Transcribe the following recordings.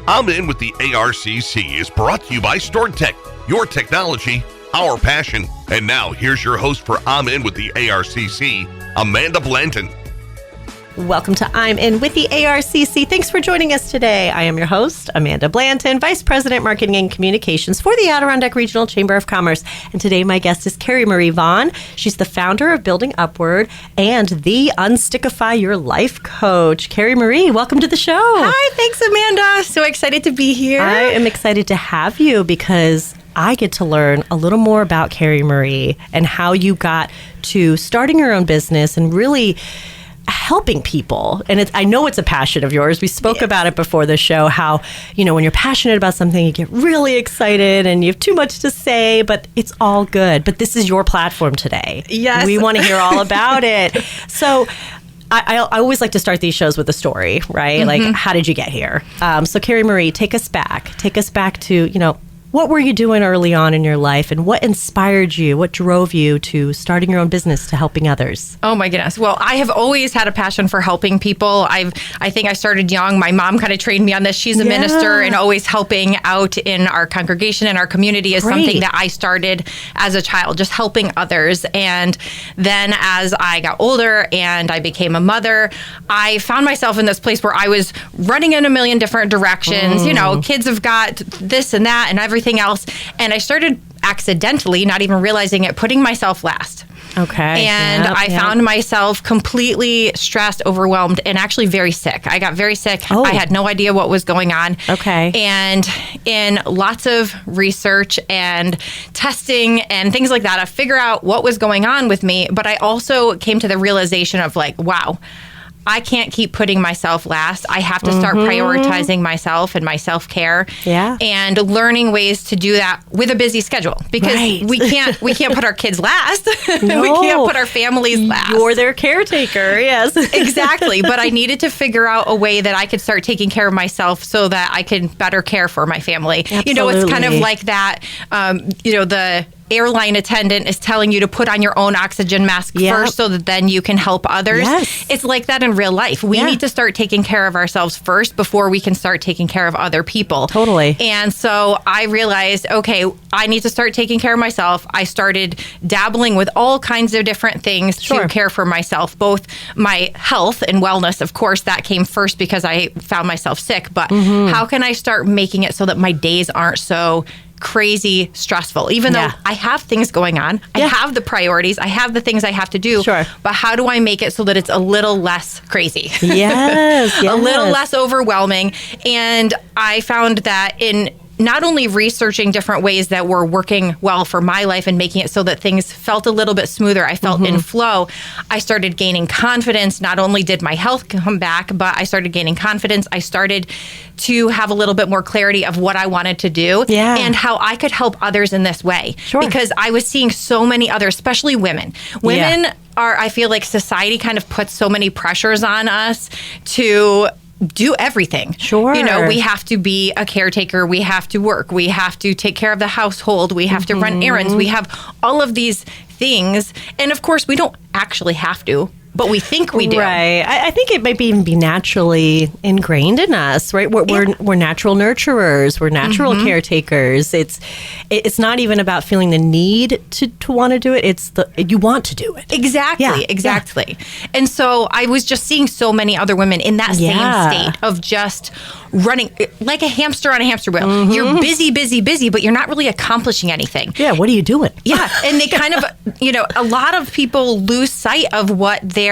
I'm In with the ARCC is brought to you by StoredTech, your technology, our passion. And now, here's your host for I'm In with the ARCC, Amanda Blanton. Welcome to I'm In with the ARCC. Thanks for joining us today. I am your host, Amanda Blanton, Vice President, Marketing and Communications for the Adirondack Regional Chamber of Commerce. And today my guest is Carrie Marie Vaughn. She's the founder of Building Upward and the Unstickify Your Life coach. Carrie Marie, welcome to the show. Hi, thanks, Amanda. So excited to be here. I am excited to have you because I get to learn a little more about Carrie Marie and how you got to starting your own business and really helping people. And I know it's a passion of yours. We spoke about it before the show, how, when you're passionate about something, you get really excited and you have too much to say, but it's all good. But this is your platform today. Yes. We want to hear all about it. So I always like to start these shows with a story, right? Mm-hmm. Like, how did you get here? So Carrie Marie, take us back to, what were you doing early on in your life and what inspired you? What drove you to starting your own business to helping others? Oh my goodness. Well, I have always had a passion for helping people. I think I started young. My mom kind of trained me on this. She's a minister, and always helping out in our congregation and our community is something that I started as a child, just helping others. And then as I got older and I became a mother, I found myself in this place where I was running in a million different directions. Kids have got this and that and everything else. And I started accidentally, not even realizing it, putting myself last. Okay. And I found myself completely stressed, overwhelmed, and actually very sick. I got very sick. I had no idea what was going on. Okay. And in lots of research and testing and things like that, I figured out what was going on with me. But I also came to the realization of wow, I can't keep putting myself last. I have to start prioritizing myself and my self-care and learning ways to do that with a busy schedule, because we can't put our kids last. No. We can't put our families last. You're their caretaker. Yes. Exactly. But I needed to figure out a way that I could start taking care of myself so that I can better care for my family. Absolutely. It's kind of like that, the airline attendant is telling you to put on your own oxygen mask first so that then you can help others. Yes. It's like that in real life. We need to start taking care of ourselves first before we can start taking care of other people. Totally. And so I realized, okay, I need to start taking care of myself. I started dabbling with all kinds of different things to care for myself, both my health and wellness. Of course, that came first because I found myself sick. But how can I start making it so that my days aren't so crazy stressful, even though I have things going on. I have the priorities. I have the things I have to do. Sure. But how do I make it so that it's a little less crazy? Yes. A little less overwhelming. And I found that in not only researching different ways that were working well for my life and making it so that things felt a little bit smoother, I felt in flow, I started gaining confidence. Not only did my health come back, but I started gaining confidence. I started to have a little bit more clarity of what I wanted to do and how I could help others in this way. Because I was seeing so many others, especially women. Women are, I feel like society kind of puts so many pressures on us to do everything. We have to be a caretaker. We have to work. We have to take care of the household. We have to run errands. We have all of these things. And of course, we don't actually have to, but we think we do. Right. I think it might even be naturally ingrained in us, right? We're natural nurturers. We're natural caretakers. It's not even about feeling the need to want to do it. It's you want to do it. Exactly. And so I was just seeing so many other women in that same state of just running like a hamster on a hamster wheel. You're busy, but you're not really accomplishing anything. Yeah. What are you doing? And they kind of, a lot of people lose sight of what they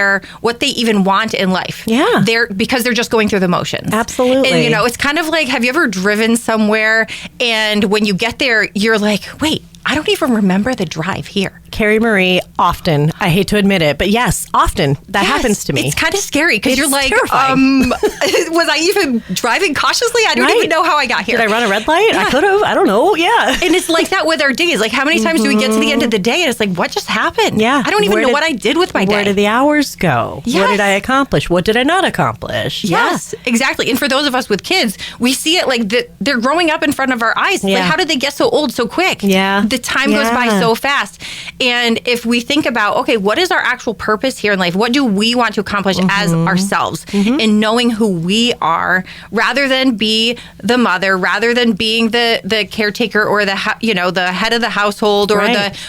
even want in life. Because they're just going through the motions. Absolutely. And it's kind of like, have you ever driven somewhere and when you get there, you're like, wait, I don't even remember the drive here. Carrie Marie, often. I hate to admit it, but yes, often that happens to me. It's kind of scary because you're like, terrifying. Was I even driving cautiously? I don't even know how I got here. Did I run a red light? I could have. I don't know. Yeah. And it's like that with our days. Like, how many times do we get to the end of the day and it's like, what just happened? Yeah. I don't even know what I did with my day. Where did the hours go? Yes. What did I accomplish? What did I not accomplish? Yes, exactly. And for those of us with kids, we see it like they're growing up in front of our eyes. Like, how did they get so old so quick? Yeah. The time goes by so fast. And if we think about, okay, what is our actual purpose here in life? What do we want to accomplish as ourselves? And knowing who we are, rather than be the mother, rather than being the caretaker or the head of the household, or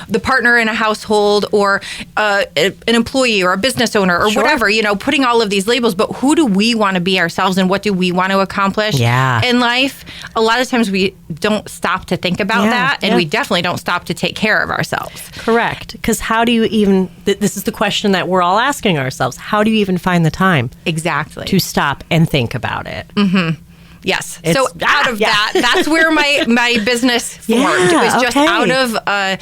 the partner in a household, or an employee or a business owner or whatever, putting all of these labels. But who do we want to be ourselves, and what do we want to accomplish in life? A lot of times we don't stop to think about that, and we definitely don't stop to take care of ourselves. Correct. Because how do you even, this is the question that we're all asking ourselves, how do you even find the time exactly to stop and think about it? Yes. So out of that, that's where my business formed. It was just out of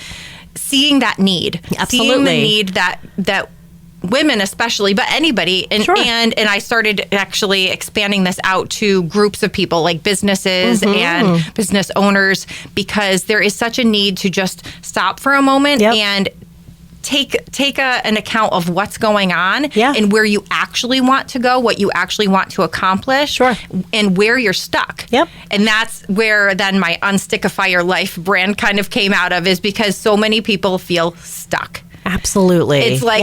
seeing that need. Absolutely. Seeing the need that women especially, but anybody. And I started actually expanding this out to groups of people, like businesses and business owners, because there is such a need to just stop for a moment and take an account of what's going on and where you actually want to go, what you actually want to accomplish, and where you're stuck. And that's where then my Unstickify Your Life brand kind of came out of, is because so many people feel stuck. Absolutely. It's like,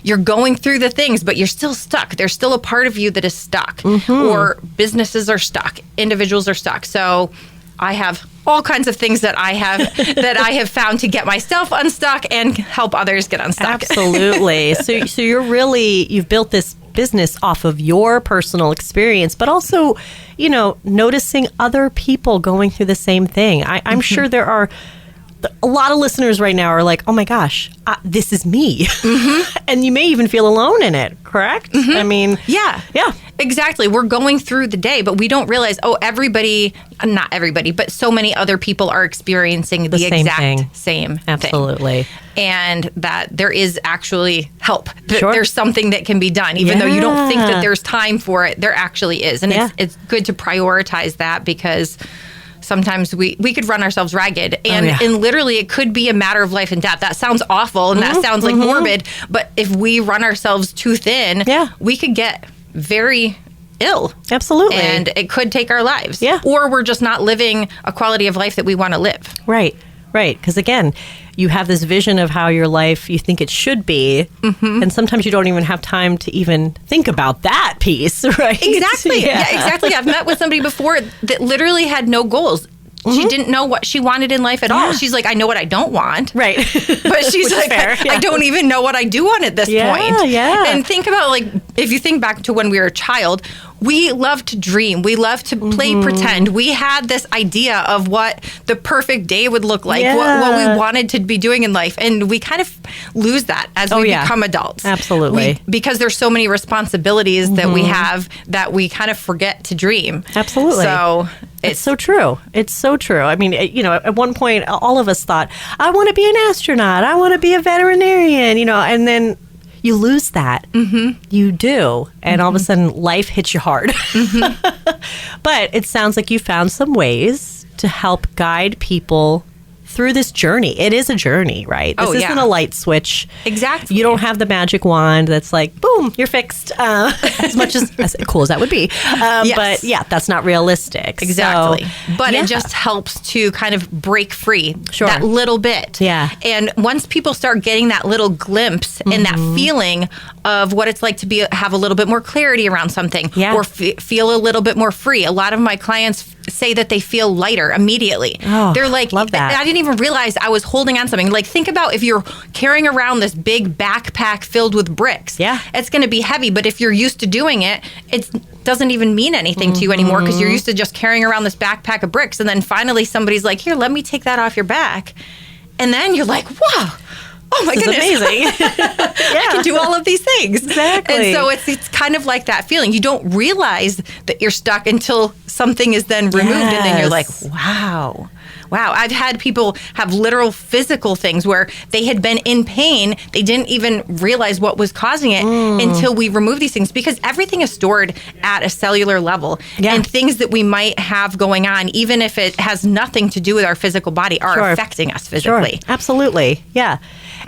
you're going through the things, but you're still stuck. There's still a part of you that is stuck, or businesses are stuck, individuals are stuck. So I have all kinds of things that I have found to get myself unstuck and help others get unstuck. Absolutely. So you've built this business off of your personal experience, but also, noticing other people going through the same thing. I'm sure there are a lot of listeners right now are like, oh my gosh, this is me. And you may even feel alone in it, correct? I mean, yeah, exactly. We're going through the day, but we don't realize, not everybody, but so many other people are experiencing the exact same thing. Absolutely. And that there is actually help. There's something that can be done, even though you don't think that there's time for it. There actually is. And it's good to prioritize that, because sometimes we could run ourselves ragged, and literally it could be a matter of life and death. That sounds awful, and that sounds like morbid, but if we run ourselves too thin, we could get very ill. Absolutely. And it could take our lives. Yeah. Or we're just not living a quality of life that we want to live. Right. Because again, you have this vision of how your life you think it should be, and sometimes you don't even have time to even think about that piece, right? Exactly. Yeah, exactly. I've met with somebody before that literally had no goals. She didn't know what she wanted in life at all. She's like, I know what I don't want. Right. But she's like, I don't even know what I do want at this point. Yeah. And think about, like, if you think back to when we were a child, we loved to dream. We loved to play pretend. We had this idea of what the perfect day would look like, what we wanted to be doing in life. And we kind of lose that as we become adults. Absolutely. Because there's so many responsibilities that we have that we kind of forget to dream. Absolutely. So it's so true. It's so true. I mean, at one point, all of us thought, I want to be an astronaut. I want to be a veterinarian, and then you lose that. You do. And all of a sudden, life hits you hard. But it sounds like you found some ways to help guide people through this journey. It is a journey, right? This isn't a light switch. Exactly. You don't have the magic wand that's like, boom, you're fixed. As much as cool as that would be. But that's not realistic. Exactly. But it just helps to kind of break free that little bit. Yeah. And once people start getting that little glimpse and that feeling of what it's like to have a little bit more clarity around something, or feel a little bit more free. A lot of my clients say that they feel lighter immediately. They're like, love that. I didn't even realize I was holding on something. Like, think about if you're carrying around this big backpack filled with bricks. It's going to be heavy, but if you're used to doing it, it doesn't even mean anything to you anymore, because you're used to just carrying around this backpack of bricks. And then finally somebody's like, here, let me take that off your back. And then you're like, wow. Oh my goodness. Amazing. I can do all of these things. Exactly. And so it's kind of like that feeling. You don't realize that you're stuck until something is then removed, and then you're like, wow. I've had people have literal physical things where they had been in pain. They didn't even realize what was causing it until we remove these things, because everything is stored at a cellular level. And things that we might have going on, even if it has nothing to do with our physical body, are affecting us physically. Absolutely. Yeah.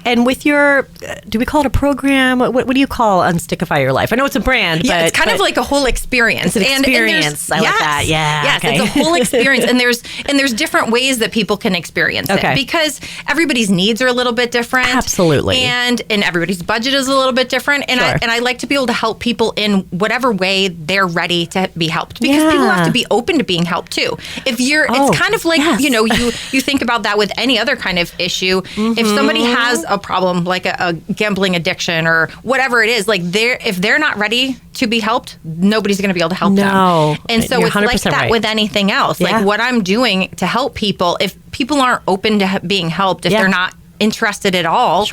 And with your, do we call it a program? What do you call Unstickify Your Life? I know it's a brand, yeah, but it's kind of like a whole experience. It's an experience. I like that. Yeah. Yes, okay. it's a whole experience. And there's different ways that people can experience it because everybody's needs are a little bit different. Absolutely. And everybody's budget is a little bit different. And I like to be able to help people in whatever way they're ready to be helped, because people have to be open to being helped too. If you're, it's kind of like, you think about that with any other kind of issue. If somebody has a problem like a gambling addiction or whatever it is, like if they're not ready to be helped, nobody's going to be able to help them. And so it's like that with anything else. Like what I'm doing to help people, if people aren't open to being helped, if they're not interested at all,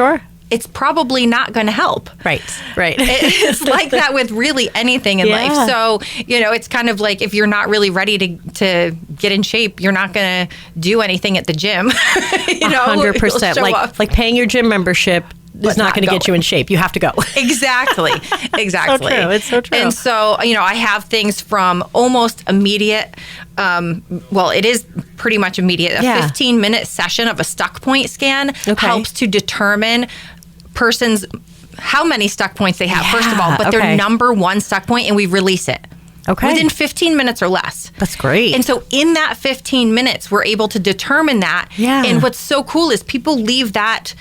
it's probably not going to help. Right. It's like that with really anything in life. So, it's kind of like if you're not really ready to get in shape, you're not going to do anything at the gym. 100%. Like paying your gym membership is not going to get you in shape. You have to go. Exactly. So true. It's so true. And so, I have things from almost immediate, it is pretty much immediate. A 15-minute session of a stuck point scan helps to determine how many stuck points they have, first of all, but their number one stuck point, and we release it. Within 15 minutes or less. That's great. And so in that 15 minutes, we're able to determine that. And what's so cool is people leave that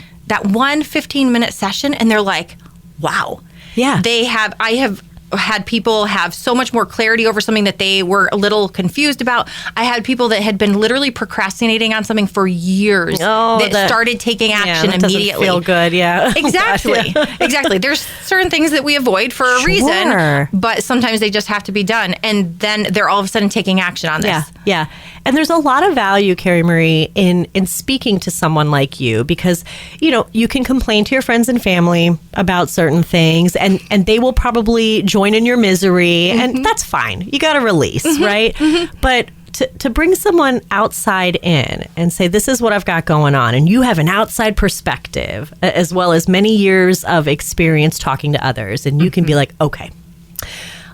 one 15-minute session and they're like, wow. I have had people have so much more clarity over something that they were a little confused about. I had people that had been literally procrastinating on something for years that started taking action immediately. Doesn't feel good, Exactly. Exactly. There's certain things that we avoid for a reason, but sometimes they just have to be done. And then they're all of a sudden taking action on this. Yeah. And there's a lot of value, Carrie Marie, in speaking to someone like you, because, you can complain to your friends and family about certain things, and they will probably join in your misery, and that's fine. You got to release, right? But to bring someone outside in and say, this is what I've got going on, and you have an outside perspective, as well as many years of experience talking to others, and you can be like, okay,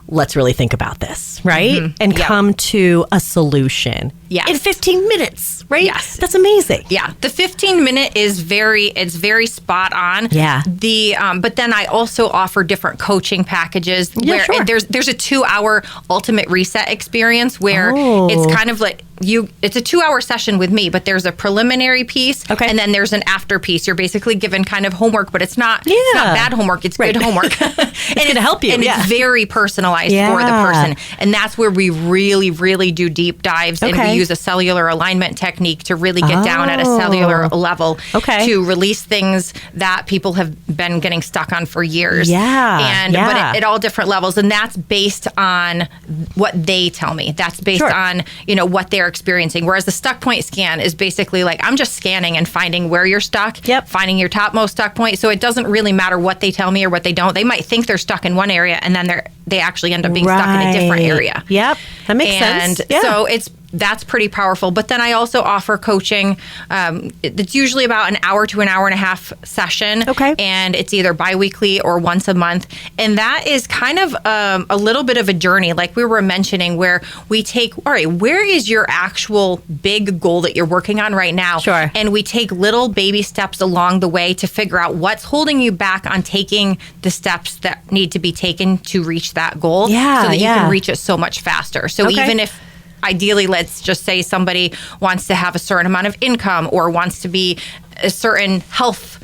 let's really think about this, right? And come to a solution in 15 minutes, right? Yes. That's amazing. Yeah. The 15-minute is very spot on. Yeah. But then I also offer different coaching packages where there's a 2-hour ultimate reset experience where it's kind of like it's a 2-hour session with me, but there's a preliminary piece and then there's an after piece. You're basically given kind of homework, but it's not bad homework. It's good homework. It's going to help you. And it's very personalized for the person. And that's where we really, really do deep dives, and we use a cellular alignment technique to really get down at a cellular level to release things that people have been getting stuck on for years. But at all different levels. And that's based on what they tell me. That's based on, what they're experiencing. Whereas the stuck point scan is basically like, I'm just scanning and finding where you're stuck, finding your topmost stuck point. So it doesn't really matter what they tell me or what they don't. They might think they're stuck in one area, and then they actually end up being stuck in a different area. That makes sense. And so that's pretty powerful. But then I also offer coaching. It's usually about an hour to an hour and a half session. And it's either biweekly or once a month. And that is kind of a little bit of a journey, like we were mentioning, where we take, all right, where is your actual big goal that you're working on right now? And we take little baby steps along the way to figure out what's holding you back on taking the steps that need to be taken to reach that goal so that you can reach it so much faster. So even if ideally, let's just say somebody wants to have a certain amount of income or wants to be a certain health,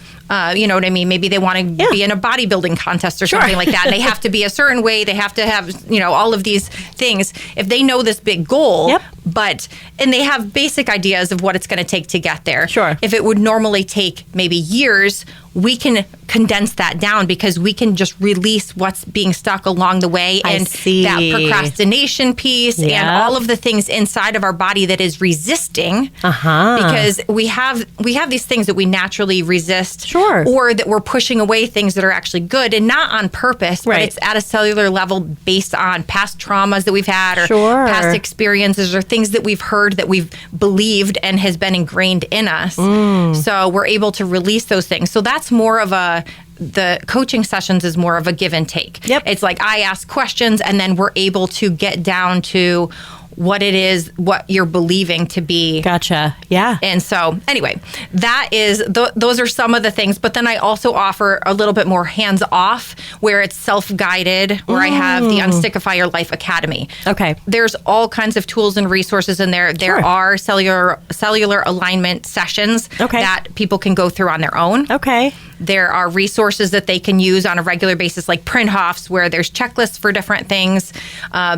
you know what I mean? Maybe they want to be in a bodybuilding contest or something like that. And they have to be a certain way. They have to have, all of these things. If they know this big goal, and they have basic ideas of what it's going to take to get there. If it would normally take maybe years, we can condense that down because we can just release what's being stuck along the way, and that procrastination piece and all of the things inside of our body that is resisting, because we have these things that we naturally resist, or that we're pushing away things that are actually good and not on purpose, but it's at a cellular level based on past traumas that we've had or past experiences or things that we've heard that we've believed and has been ingrained in us. So we're able to release those things. So that's more of the coaching sessions is more of a give and take. It's like I ask questions and then we're able to get down to what it is, what you're believing to be. Gotcha. Yeah. And so anyway, that is, those are some of the things. But then I also offer a little bit more hands off where it's self-guided, where I have the Unstickify Your Life Academy. Okay. There's all kinds of tools and resources in there. There are cellular alignment sessions that people can go through on their own. Okay. There are resources that they can use on a regular basis, like Printhoffs, where there's checklists for different things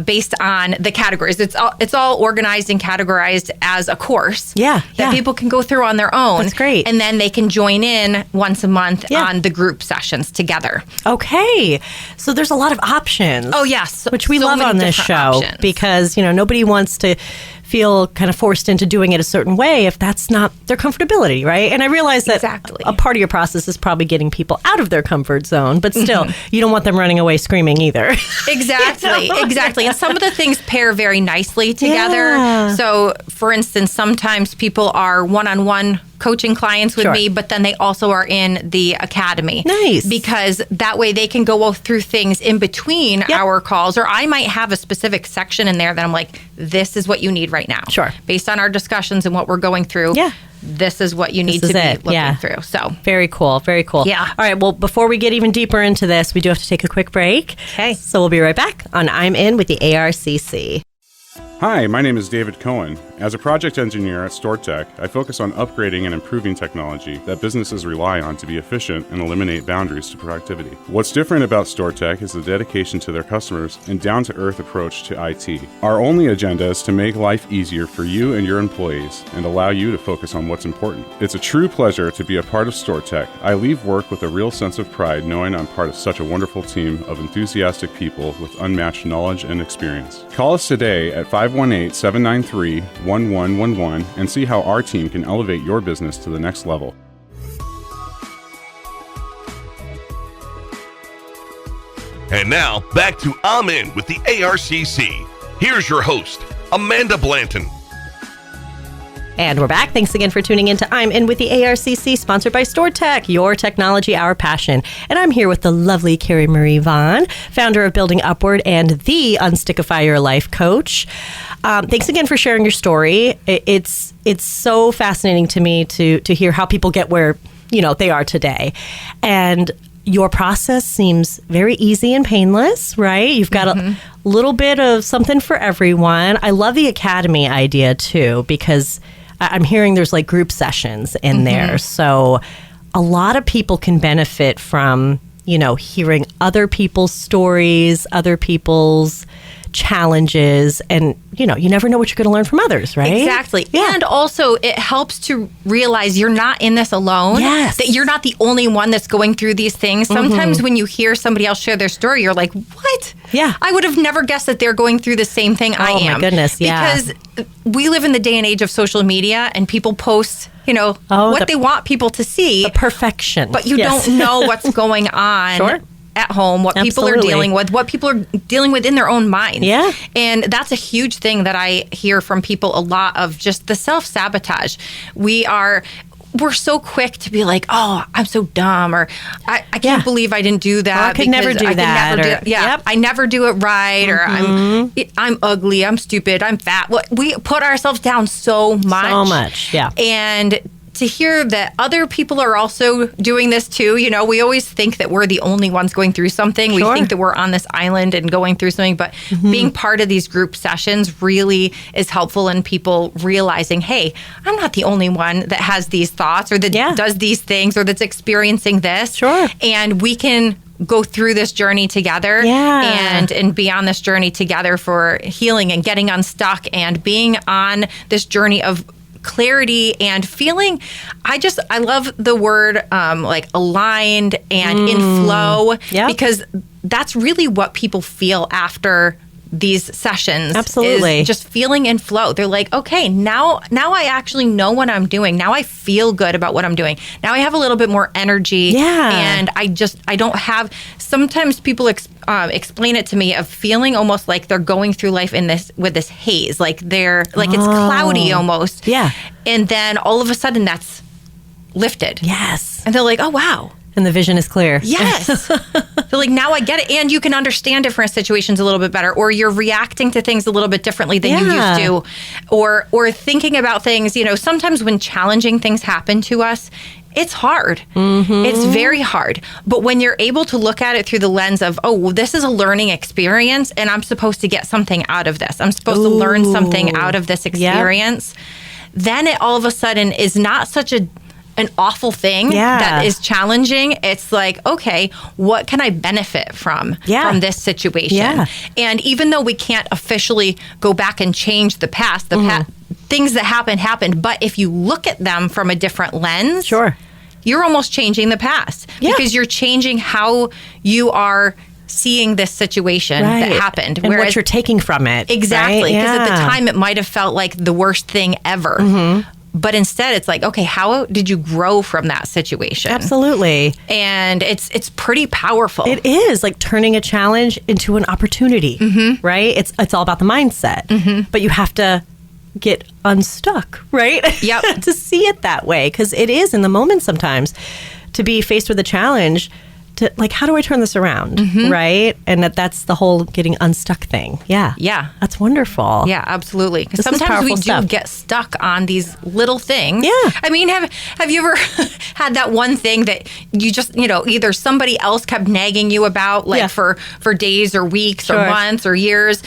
based on the categories. It's all organized and categorized as a course that people can go through on their own. That's great. And then they can join in once a month on the group sessions together. Okay. So there's a lot of options. Oh, yes. Which we love on this show because, nobody wants to feel kind of forced into doing it a certain way if that's not their comfortability, right? And I realize that a part of your process is probably getting people out of their comfort zone, but still, you don't want them running away screaming either. Exactly. And some of the things pair very nicely together. Yeah. So, for instance, sometimes people are one-on-one coaching clients with me, but then they also are in the academy. Nice. Because that way they can go through things in between our calls, or I might have a specific section in there that I'm like, this is what you need right now. Sure. Based on our discussions and what we're going through. Yeah. This is what you need to be looking through. So very cool. Very cool. Yeah. All right. Well, before we get even deeper into this, we do have to take a quick break. Okay. So we'll be right back on I'm In with the ARCC. Hi, my name is David Cohen. As a project engineer at StoreTech, I focus on upgrading and improving technology that businesses rely on to be efficient and eliminate boundaries to productivity. What's different about StoreTech is the dedication to their customers and down-to-earth approach to IT. Our only agenda is to make life easier for you and your employees and allow you to focus on what's important. It's a true pleasure to be a part of StoreTech. I leave work with a real sense of pride knowing I'm part of such a wonderful team of enthusiastic people with unmatched knowledge and experience. Call us today at 518-793-1111 and see how our team can elevate your business to the next level. And now, back to I'm In with the ARCC. Here's your host, Amanda Blanton. And we're back. Thanks again for tuning in to I'm In with the ARCC, sponsored by StoreTech, your technology, our passion. And I'm here with the lovely Carrie Marie Vaughn, founder of Building Upward and the Unstickify Your Life coach. Thanks again for sharing your story. It's so fascinating to me to hear how people get where they are today. And your process seems very easy and painless, right? You've got a little bit of something for everyone. I love the academy idea too, because I'm hearing there's like group sessions in there. So a lot of people can benefit from, hearing other people's stories, other people's challenges, and you never know what you're going to learn from others, right? Exactly. Yeah. And also it helps to realize you're not in this alone. Yes. That you're not the only one that's going through these things. Sometimes when you hear somebody else share their story, you're like, what? Yeah. I would have never guessed that they're going through the same thing I am. Oh my goodness, yeah. Because we live in the day and age of social media and people post what they want people to see. The perfection. But you don't know what's going on at home, what people are dealing with, what people are dealing with in their own minds. Yeah. And that's a huge thing that I hear from people a lot of, just the self-sabotage. We're so quick to be like, oh, I'm so dumb, or I can't believe I didn't do that. Or I could never do that. I never do it right, or I'm ugly, I'm stupid, I'm fat. We put ourselves down so much. So much, yeah. And to hear that other people are also doing this too, we always think that we're the only ones going through something. We think that we're on this island and going through something, but being part of these group sessions really is helpful in people realizing, hey, I'm not the only one that has these thoughts or that does these things or that's experiencing this. Sure. And we can go through this journey together and be on this journey together for healing and getting unstuck and being on this journey of clarity and feeling. I love the word like aligned and in flow, because that's really what people feel after these sessions. Absolutely. Is just feeling in flow. They're like, okay, now I actually know what I'm doing. Now I feel good about what I'm doing. Now I have a little bit more energy. Yeah. And I don't have, sometimes people explain it to me of feeling almost like they're going through life with this haze, like it's cloudy almost. Yeah. And then all of a sudden that's lifted. Yes. And they're like, oh, wow. And the vision is clear. Yes. So like, now I get it. And you can understand different situations a little bit better, or you're reacting to things a little bit differently than you used to, or thinking about things, sometimes when challenging things happen to us, it's hard. It's very hard. But when you're able to look at it through the lens of, oh, well, this is a learning experience and I'm supposed to get something out of this. I'm supposed to learn something out of this experience. Then it all of a sudden is not such an awful thing that is challenging. It's like, okay, what can I benefit from this situation? And even though we can't officially go back and change the past, things that happened, but if you look at them from a different lens, you're almost changing the past because you're changing how you are seeing this situation that happened. And what you're taking from it. Exactly. Because at the time, it might have felt like the worst thing ever. But instead, it's like, okay, how did you grow from that situation? Absolutely. And it's pretty powerful. It is like turning a challenge into an opportunity, right? It's all about the mindset. But you have to get unstuck, right? Yep. To see it that way, because it is in the moment sometimes to be faced with a challenge. To, like, how do I turn this around, right? And that's the whole getting unstuck thing. Yeah. That's wonderful. Yeah, absolutely. Because sometimes we do get stuck on these little things. Yeah. I mean, have you ever had that one thing that you just, either somebody else kept nagging you about, like for days or weeks or months or years,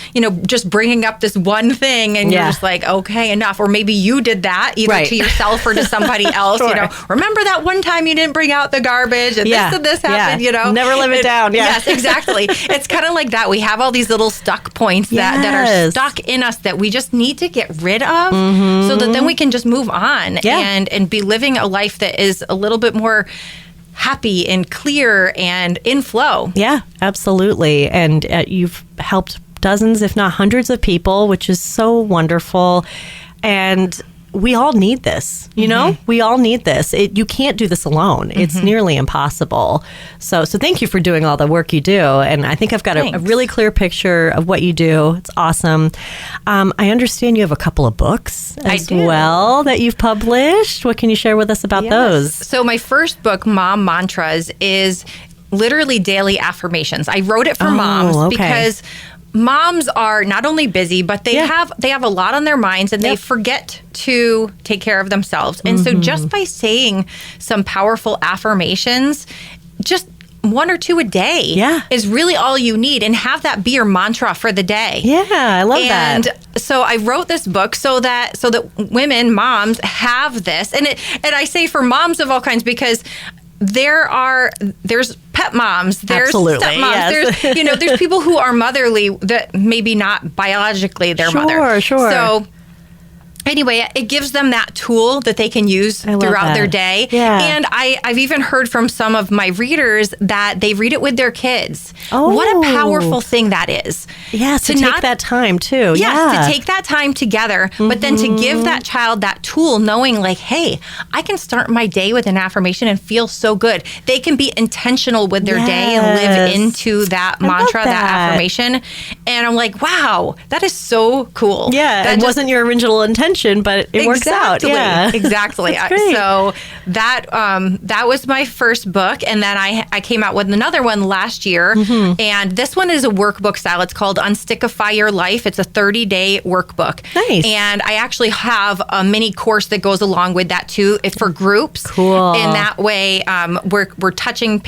just bringing up this one thing and you're just like, okay, enough. Or maybe you did that either to yourself or to somebody else, remember that one time you didn't bring out the garbage and this and this happened. Never live it down. Yes, exactly. It's kind of like that. We have all these little stuck points that are stuck in us that we just need to get rid of so that then we can just move on and be living a life that is a little bit more happy and clear and in flow. Yeah, absolutely. And you've helped dozens, if not hundreds of people, which is so wonderful. And we all need this, we all need this. You can't do this alone. It's nearly impossible. So thank you for doing all the work you do. And I think I've got a really clear picture of what you do. It's awesome. I understand you have a couple of books as well that you've published. What can you share with us about those? So my first book, Mom Mantras, is literally daily affirmations. I wrote it for moms because moms are not only busy, but they have a lot on their minds and they forget to take care of themselves. And so just by saying some powerful affirmations, just one or two a day is really all you need, and have that be your mantra for the day. Yeah, I love that. And so I wrote this book so that women, moms, have this. And I say for moms of all kinds because there's pet moms, there's stepmoms, there's people who are motherly that maybe not biologically their mother. Sure. So anyway, it gives them that tool that they can use throughout their day. Yeah. And I've even heard from some of my readers that they read it with their kids. Oh. What a powerful thing that is. Yes, to take that time too. Yes, to take that time together, but then to give that child that tool, knowing like, hey, I can start my day with an affirmation and feel so good. They can be intentional with their day and live into that mantra, that affirmation. And I'm like, wow, that is so cool. Yeah, it wasn't your original intention, but it works out. Yeah, exactly. So that was my first book, and then I came out with another one last year, and this one is a workbook style. It's called Unstickify Your Life. It's a 30-day workbook. Nice. And I actually have a mini course that goes along with that too, for groups. Cool. In that way, we're touching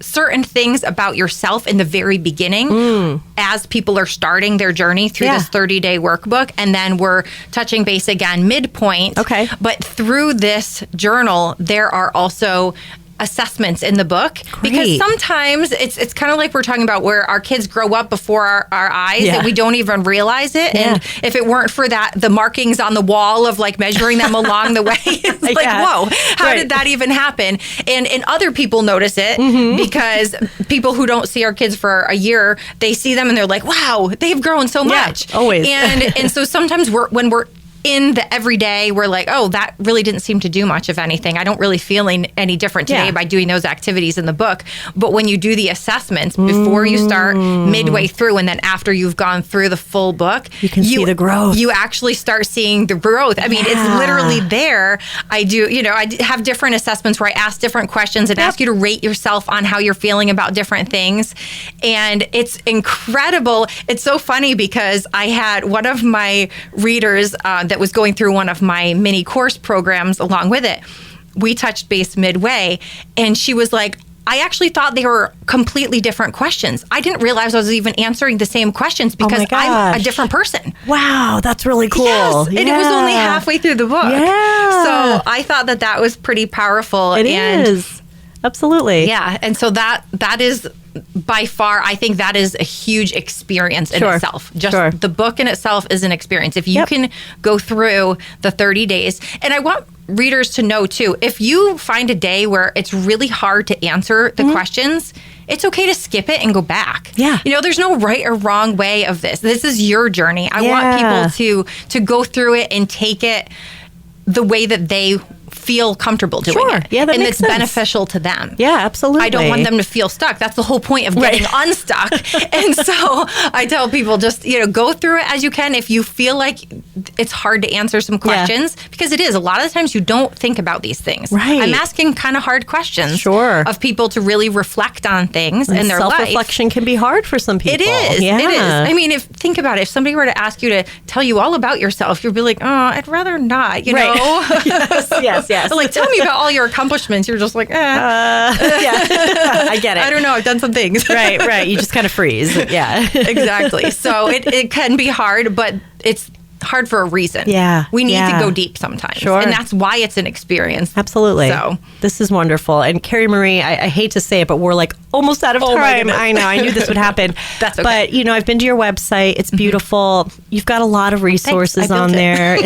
certain things about yourself in the very beginning as people are starting their journey through this 30-day workbook. And then we're touching base again midpoint. Okay. But through this journal, there are also assessments in the book. Great. Because sometimes it's kind of like we're talking about where our kids grow up before our eyes and we don't even realize it. Yeah. And if it weren't for the markings on the wall of like measuring them along the way, it's like, whoa, how did that even happen? And other people notice it because people who don't see our kids for a year, they see them and they're like, wow, they've grown so much. Always. And so sometimes when we're in the everyday, we're like, oh, that really didn't seem to do much of anything. I don't really feel any different today by doing those activities in the book. But when you do the assessments before you start, midway through, and then after you've gone through the full book, you can see the growth. You actually start seeing the growth. I mean, it's literally there. I have different assessments where I ask different questions and ask you to rate yourself on how you're feeling about different things. And it's incredible. It's so funny because I had one of my readers that was going through one of my mini course programs along with it. We touched base midway, and she was like, I actually thought they were completely different questions. I didn't realize I was even answering the same questions because I'm a different person. Wow, that's really cool. Yes, and it was only halfway through the book. Yeah. So I thought that was pretty powerful. It is. Absolutely. Yeah, and so that is by far, I think that is a huge experience in itself. Just the book in itself is an experience. If you can go through the 30 days, and I want readers to know too, if you find a day where it's really hard to answer the questions, it's okay to skip it and go back. Yeah. There's no right or wrong way of this. This is your journey. I want people to go through it and take it the way that they feel comfortable doing it. Yeah, that and makes it's sense. beneficial to them. Yeah, absolutely. I don't want them to feel stuck. That's the whole point of getting unstuck. And so I tell people just, go through it as you can. If you feel like it's hard to answer some questions, because it is. A lot of the times you don't think about these things. Right. I'm asking kind of hard questions of people to really reflect on things in their life. Self-reflection can be hard for some people. It is. Yeah. It is. I mean, think about it. If somebody were to ask you to tell you all about yourself, you'd be like, oh, I'd rather not, know? Yes. Like, tell me about all your accomplishments. You're just like, I get it. I don't know. I've done some things. Right. You just kind of freeze. Yeah. Exactly. So it can be hard, but it's hard for a reason. Yeah. We need to go deep sometimes. Sure. And that's why it's an experience. Absolutely. So this is wonderful. And Carrie Marie, I hate to say it, but we're like almost out of time. I know. I knew this would happen. That's okay. But, I've been to your website. It's beautiful. You've got a lot of resources on there.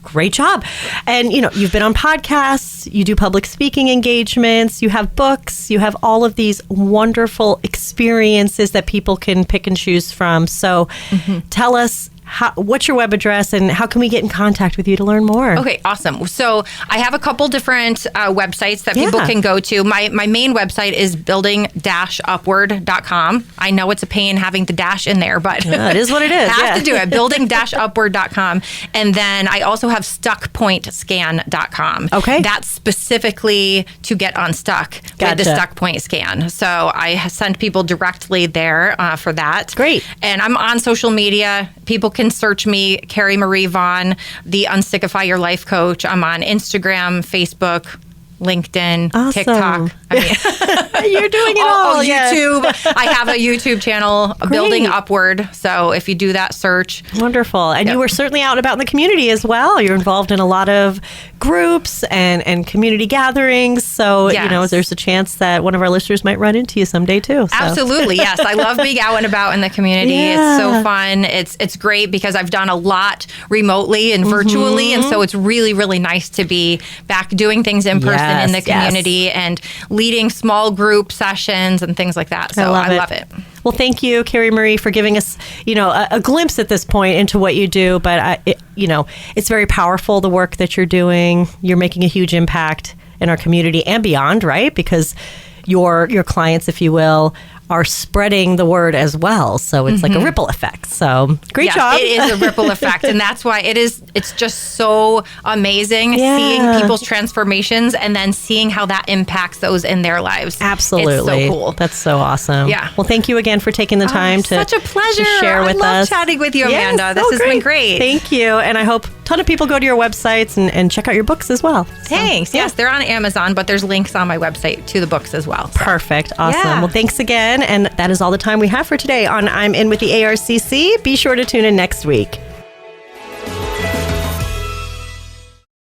Great job. And, you've been on podcasts. You do public speaking engagements. You have books. You have all of these wonderful experiences that people can pick and choose from. So tell us, what's your web address and how can we get in contact with you to learn more? Okay, awesome. So I have a couple different websites that people can go to. My main website is building-upward.com. I know it's a pain having the dash in there, but it is what it is. Have to do it. Building-upward.com. And then I also have stuckpointscan.com. Okay. That's specifically to get unstuck with the stuck point scan. So I send people directly there for that. Great. And I'm on social media. People can search me, Carrie Marie Vaughn, the Unstickify Your Life Coach. I'm on Instagram, Facebook, LinkedIn, TikTok. I mean, you're doing it all. YouTube. I have a YouTube channel, Building Upward. So if you do that search. Wonderful. And you were certainly out and about in the community as well. You're involved in a lot of groups and community gatherings. So, there's a chance that one of our listeners might run into you someday too. So. Absolutely. Yes. I love being out and about in the community. It's so fun. It's great because I've done a lot remotely and virtually. And so it's really, really nice to be back doing things in person in the community and leading small group sessions and things like that. So I love it. Well, thank you, Carrie Marie, for giving us, a glimpse at this point into what you do. But, it's very powerful, the work that you're doing. You're making a huge impact in our community and beyond, right? Because your clients, if you will, are spreading the word as well. So it's like a ripple effect. So great job. It is a ripple effect. And that's why it's just so amazing seeing people's transformations and then seeing how that impacts those in their lives. Absolutely. It's so cool. That's so awesome. Yeah. Well, thank you again for taking the time to such a pleasure. To share with us. I love chatting with you, Amanda. This has been great. Thank you. And I hope a ton of people go to your websites and check out your books as well. Thanks. So, yes, they're on Amazon, but there's links on my website to the books as well. So. Perfect. Awesome. Well, thanks again. And that is all the time we have for today on I'm In with the ARCC. Be sure to tune in next week.